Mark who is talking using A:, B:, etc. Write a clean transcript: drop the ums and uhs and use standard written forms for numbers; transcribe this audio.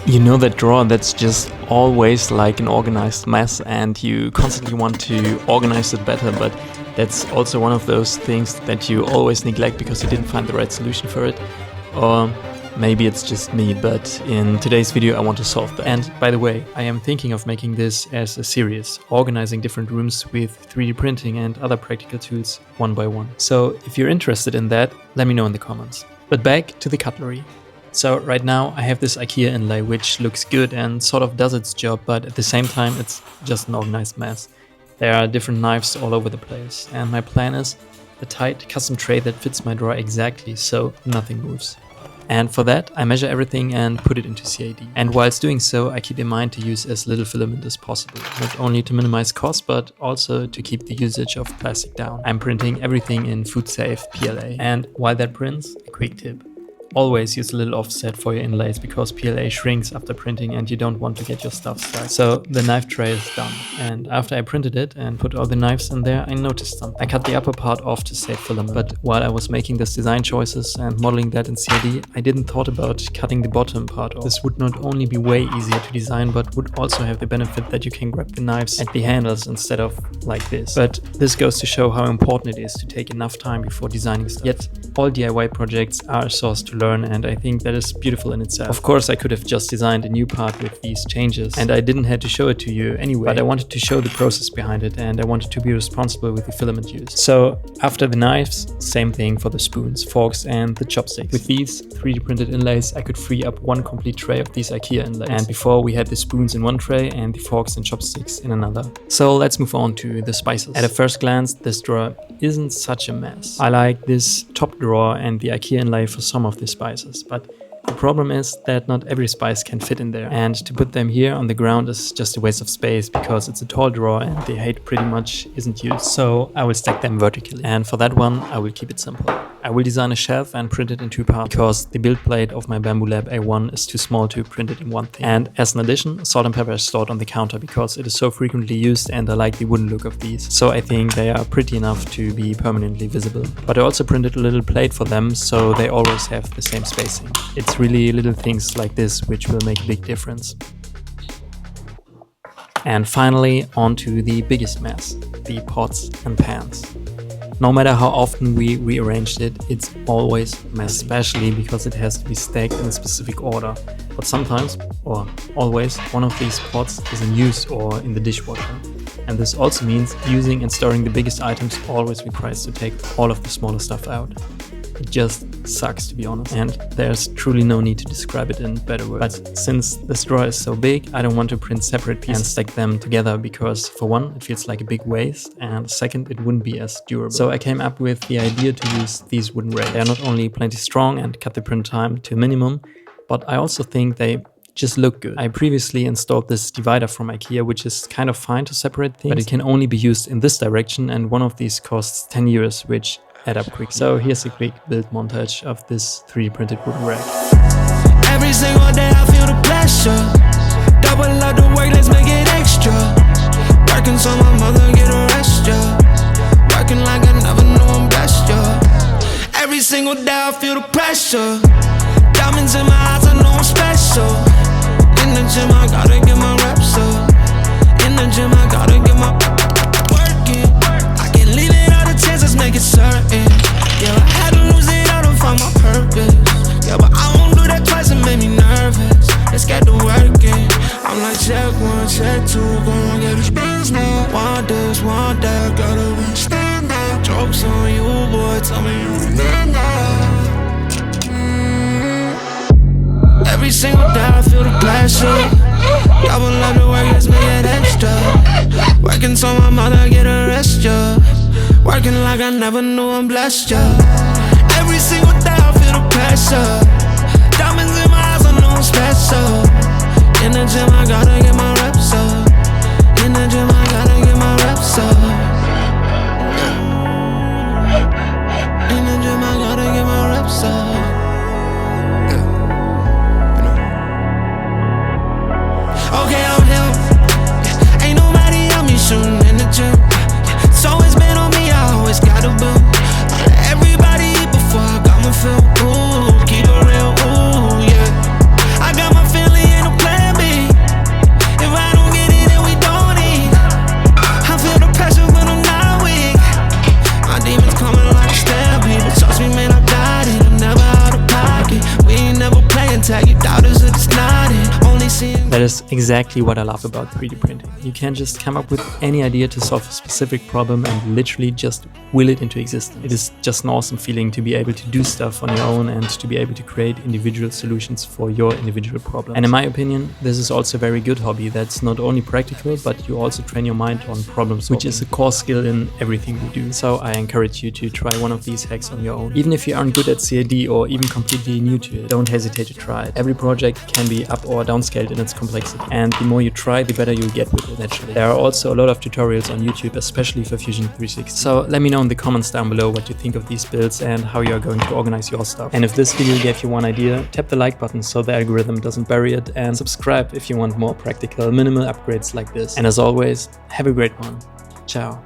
A: You know that drawer that's just always like an organized mess and you constantly want to organize it better, but that's also one of those things that you always neglect because you didn't find the right solution for it. Or maybe it's just me, but in today's video I want to solve that. And by the way, I am thinking of making this as a series, organizing different rooms with 3D printing and other practical tools one by one. So if you're interested in that, let me know in the comments. But back to the cutlery. So right now I have this IKEA inlay which looks good and sort of does its job, but at the same time it's just an organized mess. There are different knives all over the place and my plan is a tight custom tray that fits my drawer exactly so nothing moves. And for that I measure everything and put it into CAD. And whilst doing so I keep in mind to use as little filament as possible, not only to minimize cost but also to keep the usage of plastic down. I'm printing everything in food safe PLA. And while that prints, a quick tip. Always use a little offset for your inlays because PLA shrinks after printing and you don't want to get your stuff stuck. So the knife tray is done, and after I printed it and put all the knives in there, I noticed something. I cut the upper part off to save filament, but while I was making this design choices and modeling that in CAD, I didn't thought about cutting the bottom part off. This would not only be way easier to design, but would also have the benefit that you can grab the knives at the handles instead of like this. But this goes to show how important it is to take enough time before designing stuff. Yet all DIY projects are a source to learn, and I think that is beautiful in itself. Of course I could have just designed a new part with these changes and I didn't have to show it to you anyway, but I wanted to show the process behind it and I wanted to be responsible with the filament used. So after the knives, same thing for the spoons, forks and the chopsticks. With these 3D printed inlays I could free up one complete tray of these IKEA inlays, and before we had the spoons in one tray and the forks and chopsticks in another. So let's move on to the spices. At a first glance this drawer isn't such a mess. I like this top drawer and the IKEA inlay for some of the spices, but the problem is that not every spice can fit in there, and to put them here on the ground is just a waste of space because it's a tall drawer and the height pretty much isn't used. So I will stack them vertically, and for that one I will keep it simple. I will design a shelf and print it in two parts because the build plate of my Bamboo Lab A1 is too small to print it in one thing. And as an addition, salt and pepper is stored on the counter because it is so frequently used and I like the wooden look of these. So I think they are pretty enough to be permanently visible. But I also printed a little plate for them so they always have the same spacing. It's really little things like this which will make a big difference. And finally, on to the biggest mess, the pots and pans. No matter how often we rearranged it, it's always a mess, especially because it has to be stacked in a specific order. But sometimes, or always, one of these pots is in use or in the dishwasher. And this also means using and storing the biggest items always requires to take all of the smaller stuff out. It just sucks, to be honest, and there's truly no need to describe it in better words. But since this drawer is so big, I don't want to print separate pieces and stack them together because for one, it feels like a big waste, and second, it wouldn't be as durable. So I came up with the idea to use these wooden rails. They are not only plenty strong and cut the print time to a minimum, but I also think they just look good. I previously installed this divider from IKEA, which is kind of fine to separate things, but it can only be used in this direction, and one of these costs 10 euros, which add up quick. So here's a quick build montage of this 3D printed wooden rack.
B: Every single day I feel the pressure. Double up the work, let's make it extra. Working so my mother get a rest, yeah. Working like I never knew I'm blessed, yeah. Every single day I feel the pressure. Diamonds in my eyes, I know I'm special. In the gym I gotta get my reps up. In the gym I gotta get my working. I can't leave it all the chances, make it certain. Yeah, I had to lose it all to find my purpose. Yeah, but I won't do that twice, it made me nervous. Let's get to working. I'm like check one, check two, gon' get these things now. Want this, want that, gotta be stand up. Jokes on you, boy, tell me you remember. Every single day I feel the pressure. Double up the work, let's make it extra. Working so my mother get a rest, yeah. Working like I never knew I'm blessed, yeah. Every single day I feel the pressure. Diamonds in my eyes, I know I'm special. In the gym I gotta get my reps up. In the gym I gotta get my reps up. In the gym I gotta get my reps up. Okay, I'm him. Ain't nobody help me shooting in the gym. It's always been on me, I always gotta build. Everybody eat before I got my fill. Ooh, keep it real, ooh, tell you doubters are just nodding. Only seeing.
A: That is exactly what I love about 3D printing. You can just come up with any idea to solve a specific problem and literally just will it into existence. It is just an awesome feeling to be able to do stuff on your own and to be able to create individual solutions for your individual problems. And in my opinion, this is also a very good hobby that's not only practical, but you also train your mind on problem solving, which is a core skill in everything we do. So I encourage you to try one of these hacks on your own. Even if you aren't good at CAD or even completely new to it, don't hesitate to try it. Every project can be up or downscaled in its complexity, and the more you try, the better you'll get with it naturally. There are also a lot of tutorials on YouTube, especially for Fusion 360. So let me know in the comments down below what you think of these builds and how you are going to organize your stuff. And if this video gave you one idea, tap the like button so the algorithm doesn't bury it, and subscribe if you want more practical, minimal upgrades like this. And as always, have a great one. Ciao.